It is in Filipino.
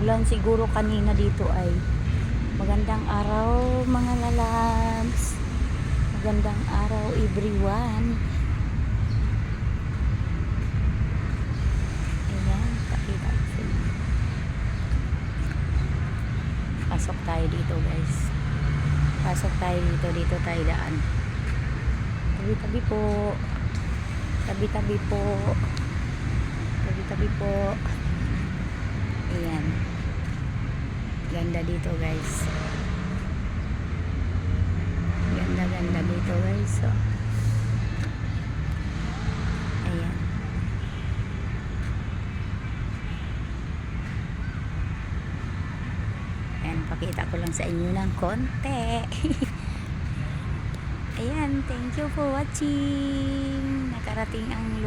umulan siguro kanina dito ay. Magandang araw mga lalabs. Magandang araw everyone. Ayan, pakita ko sa inyo. Pasok tayo dito guys. Pasok tayo dito. Dito tayo daan. Tabi-tabi po. Tabi-tabi po. Tabi-tabi po. Ayan. Ganda dito guys. Ganda dito guys. So, ayan. Ayan, pakita ko lang sa inyo ng konti. Ayan, thank you for watching. Nakarating ang